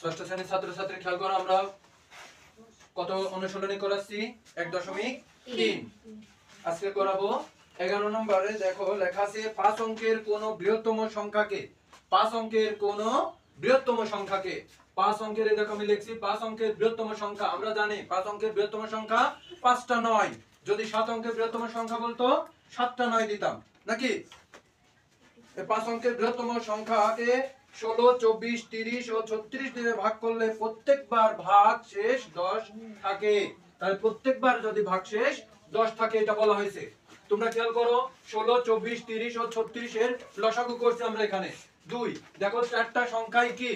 ষষ্ঠ শ্রেণীর ছাত্রছাত্রী খেয়াল করো, আমরা কত অনুশীলনী করাচ্ছি? 1.3। আজকে করাবো 11 নম্বরে। দেখো লেখা আছে 5 অঙ্কের কোন বৃহত্তম সংখ্যাকে, 5 অঙ্কের কোন বৃহত্তম সংখ্যাকে, 5 অঙ্কের, দেখো আমি লিখছি 5 অঙ্কের বৃহত্তম সংখ্যা। আমরা জানি 5 অঙ্কের বৃহত্তম সংখ্যা 5টা 9। যদি 7 অঙ্কের বৃহত্তম সংখ্যা বলতো 7টা 9 দিতাম নাকি? 5 অঙ্কের বৃহত্তম সংখ্যাকে 16, 24, 30 ও 36 দিয়ে ভাগ করলে প্রত্যেকবার ভাগ শেষ 10 থাকে। তাহলে প্রত্যেকবার যদি ভাগ শেষ 10 থাকে, এটা বলা হয়েছে। তোমরা খেয়াল করো, 16, 24, 30 ও 36 এর লসাগু করছি আমরা এখানে 2। দেখো চারটা সংখ্যাই কি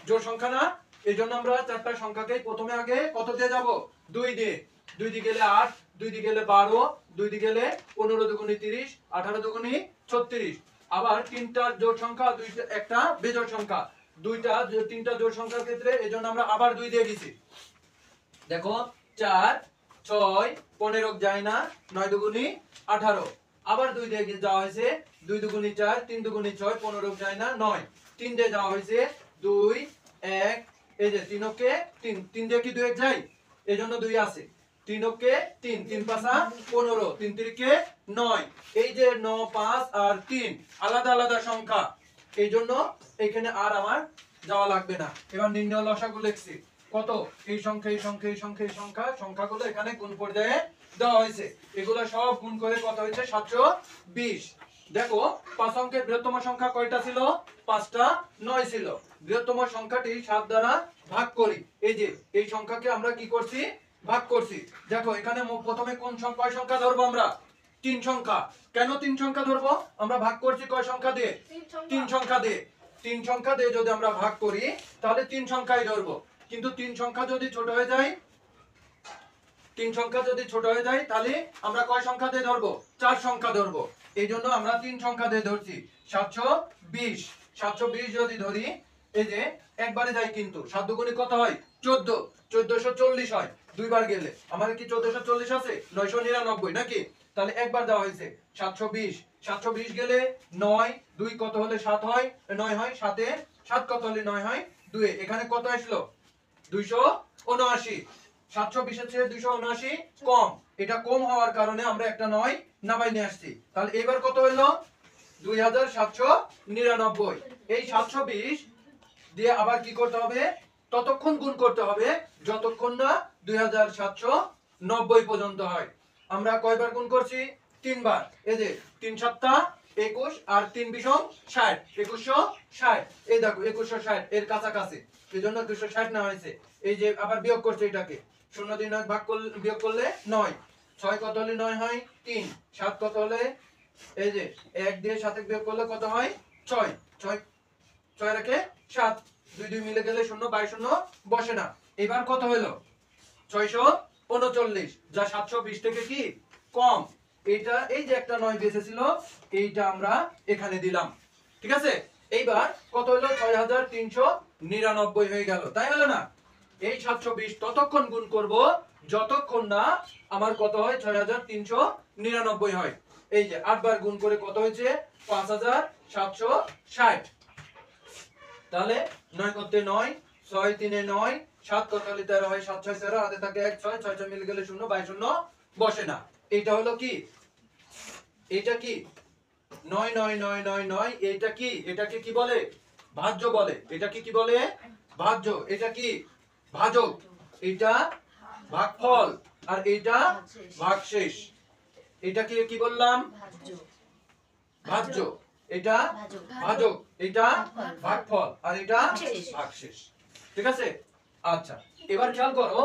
জোড় সংখ্যা না? এইজন্য আমরা চারটা সংখ্যাকে প্রথমে আগে কত দিয়ে যাব? 2 দিয়ে। 2 দিয়ে গেলে 8, 2 দিয়ে গেলে 12, 2 দিয়ে গেলে 15 দুগুণে 30, 18 দুগুণে 36। আবার তিনটা জোড় সংখ্যা, দুইটা একটা বেজোড় সংখ্যা, তিনটা জোড় সংখ্যার ক্ষেত্রে এজন্য আমরা আবার 2 দিয়ে দিছি। দেখো 4, 6, 15 যায় না, 9 দুগুণে 18। আবার 2 দিয়ে যাওয়া হয়েছে, 2 দুগুণে 4, 3 দুগুণে 6, 15 যায় না, 9। 3 দিয়ে যাওয়া হয়েছে, 2, 1, এই যে 3 কে 3, 3 দিয়ে কি 2 এক যায়, এজন্য 2 আছে। 3 কে 3, 3 পাঁচা 15, 3 তিরিকে 9। এই যে 9, 5 আর 3 আলাদা আলাদা সংখ্যা, এইজন্য এখানে আর আমার যাওয়া লাগবে না। এবার নির্ণয় লসাগু লিখছি। কত? এই সংখ্যা, এই সংখ্যা, এই সংখ্যা, এই সংখ্যা, সংখ্যাগুলো এখানে গুণ পর্যায়ে দেওয়া হয়েছে। এগুলো সব গুণ করে কত হয়েছে? 720। দেখো 5 অঙ্কের বৃহত্তম সংখ্যা কয়টা ছিল? 5টা 9 ছিল। বৃহত্তম সংখ্যাটি 7 দ্বারা ভাগ করি। এই যে এই সংখ্যাকে আমরা কি করছি? ভাগ করছি। দেখো এখানে প্রথমে কোন কয় সংখ্যা ধরবো আমরা? 3 সংখ্যা। কেন 3 সংখ্যা ধরবো? আমরা ভাগ করছি কয় সংখ্যা দিয়ে? 3 সংখ্যা দিয়ে। 3 সংখ্যা দিয়ে যদি আমরা ভাগ করি তাহলে 3 সংখ্যাই ধরবো। কিন্তু 3 সংখ্যা যদি ছোট হয়ে যায়, 3 সংখ্যা যদি ছোট হয়ে যায় তাহলে আমরা কয় সংখ্যা দিয়ে ধরবো? 4 সংখ্যা ধরবো। এইজন্য আমরা 3 সংখ্যা দিয়ে ধরছি। 720। 720 যদি ধরি, এই যে একবারে যাই কিন্তু 7 দুগুণে কত হয়? 14। 1440 হয় দুইবার গেলে। আমার কি 1440 আছে? 999 নাকি? তাহলে একবার দেওয়া হয়েছে 720। 720 গেলে 9, 2 কত হলে 7 হয়? 9 হয়। 7 এ 7 কত হলে 9 হয়? 2 এ। এখানে কত আসলো? 279। 720 এর চেয়ে 279 কম। এটা কম হওয়ার কারণে আমরা একটা 9 নামাই নিয়ে আসছি। তাহলে এবার কত হলো? 2799। এই 720 দিয়ে আবার কি করতে হবে? ততক্ষণ গুণ করতে হবে যতক্ষণ না 2790 পর্যন্ত হয়। আমরা কয়বার গুণ করছি? 3 বার। এই যে 3 7 21 আর 3 20 60, 2160। এই দেখো 2160 এর কাছাকাছি, এজন্য 260 না হয়েছে। এই যে আবার বিয়োগ করছে এটাকে, 0 দিয়ে 9 ভাগ করলে, বিয়োগ করলে 9। 6 কত হলে 9 হয়? 3। 7 কত হলে, এই যে 1 দিয়ে 7 বিয়োগ করলে কত হয়? 6। 6 রেখে 7, 2 2 মিলে গেলে 0, 22 0 বসে না। এবার কত হলো? 639, যা 720 থেকে কি কম। এইটা, এই যে একটা 9 বেঁচে ছিল, এইটা আমরা এখানে দিলাম। ঠিক আছে? এইবার কত হলো? 6399 হয়ে গেল, তাই হলো না? এই 720 ততক্ষণ গুণ করব যতক্ষণ না আমার কত হয়? 6399 হয়। এই যে 8 বার গুণ করে কত হয়েছে? 5760। তাহলে 9 করতে 9, 6 3 9, 7 কত হলে 13 হয়? 7 6 13, হাতে থাকে 1 6, 6 6 মিলে গেলে 0, 22 0 বসে না। এটা হলো কি? এটা কি? 9 9 9 9 9। এটা কি? এটাকে কি বলে? ভাজ্য বলে। এটাকে কি বলে? ভাজ্য। এটা কি? ভাজক। এটা ভাগফল আর এটা ভাগশেষ। এটাকে কি বললাম? ভাজ্য। এটা ভাজক, এটা ভাগফল আর এটা ভাগশেষ। ঠিক আছে? আচ্ছা, এবার খেয়াল করো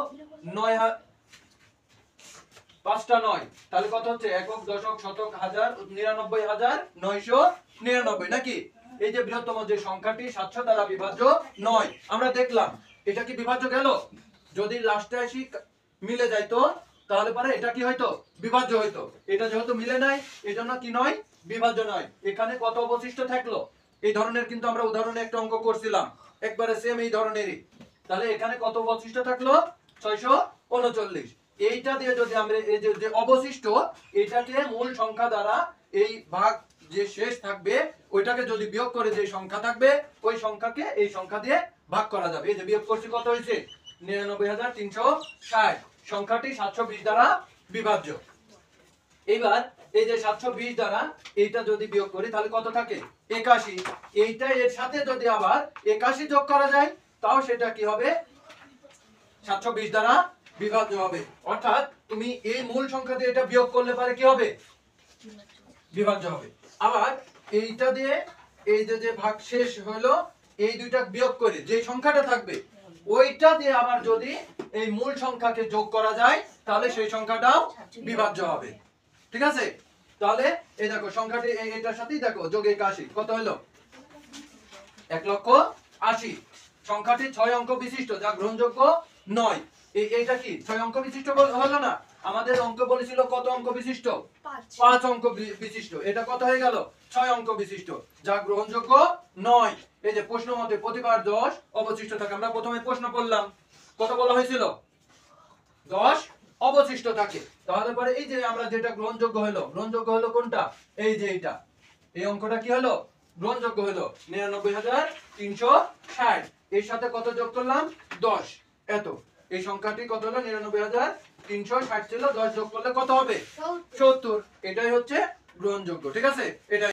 9 5টা 9, তাহলে কত হচ্ছে? একক, দশক, শতক, হাজার, 99,999 নাকি? এই যে বৃহত্তম যে সংখ্যাটি 700 দ্বারা বিভাজ্য 9, আমরা দেখলাম এটা কি বিভাজ্য গেল? যদি লাস্টে আসি মিলে যাইতো তাহলে পরে এটা কি হইতো? বিভাজ্য হইতো। এটা যেহেতু মিলে নাই, এজন্য কি নয়? বিভাজ্য নয়। এখানে কত অবশিষ্ট থাকলো? এই ধরনের কিন্তু আমরা উদাহরণে একটা অঙ্ক করছিলাম, একবারে সেম এই ধরনেরই। তাহলে এখানে কত অবশিষ্ট থাকলো? 639। এইটা দিয়ে যদি আমরা এই যে অবশিষ্ট, এটাকে মূল সংখ্যা দ্বারা এই ভাগ যে শেষ থাকবে ওইটাকে যদি বিয়োগ করে যে সংখ্যা থাকবে ওই সংখ্যাকে এই সংখ্যা দিয়ে ভাগ করা যাবে। এই যে বিয়োগ করছি কত হয়েছে 99,360, সংখ্যাটি 720 দ্বারা বিভাজ্য। এবার এই যে 720 দ্বারা এইটা যদি বিয়োগ করি তাহলে কত থাকে 81, এইটা এর সাথে যদি আবার 81 যোগ করা যায় তাও সেটা কি হবে 720 দ্বারা বিভাজ্য হবে। অর্থাৎ তুমি এই মূল সংখ্যা দিয়ে এটা বিয়োগ করলে পারে কি হবে বিভাজ্য হবে। আবার এইটা দিয়ে এই যে ভাগ শেষ হলো এই দুইটা বিয়োগ করে যে সংখ্যাটা থাকবে ওইটা দিয়ে আবার যদি এই মূল সংখ্যাকে যোগ করা যায় তাহলে সেই সংখ্যাটাও বিভাজ্য হবে। ঠিক আছে, তাহলে এই দেখো সংখ্যাটি এটার সাথেই দেখো যোগ 81 কত হলো 1,80,000। সংখ্যাটি 6 অঙ্ক বিশিষ্ট যা গ্রহণযোগ্য নয়। এইটা কি 6 অঙ্ক বিশিষ্ট হলো না? আমাদের অঙ্ক বলেছিল কত অঙ্ক বিশিষ্ট 5 অঙ্ক বিশিষ্ট। এটা কত হয়ে গেল 6 অঙ্ক বিশিষ্ট যা গ্রহণযোগ্য নয়। এই যে প্রশ্ন মতে প্রতিবার 10 অবশিষ্ট থাকে। আমরা প্রথমে প্রশ্ন করলাম কত বলা হয়েছিল 10 অবশিষ্ট থাকে। তাহলে পরে এই যে আমরা যেটা গ্রহণযোগ্য হলো কোনটা এই যে এইটা এই অঙ্কটা কি হলো গ্রহণযোগ্য হলো 99,360। এর সাথে কত যোগ করলাম 10, এত এই সংখ্যাটি কত হলো 99,360 ছিল 10 যোগ করলে কত হবে 70। এটাই হচ্ছে গ্রহণযোগ্য। ঠিক আছে, এটা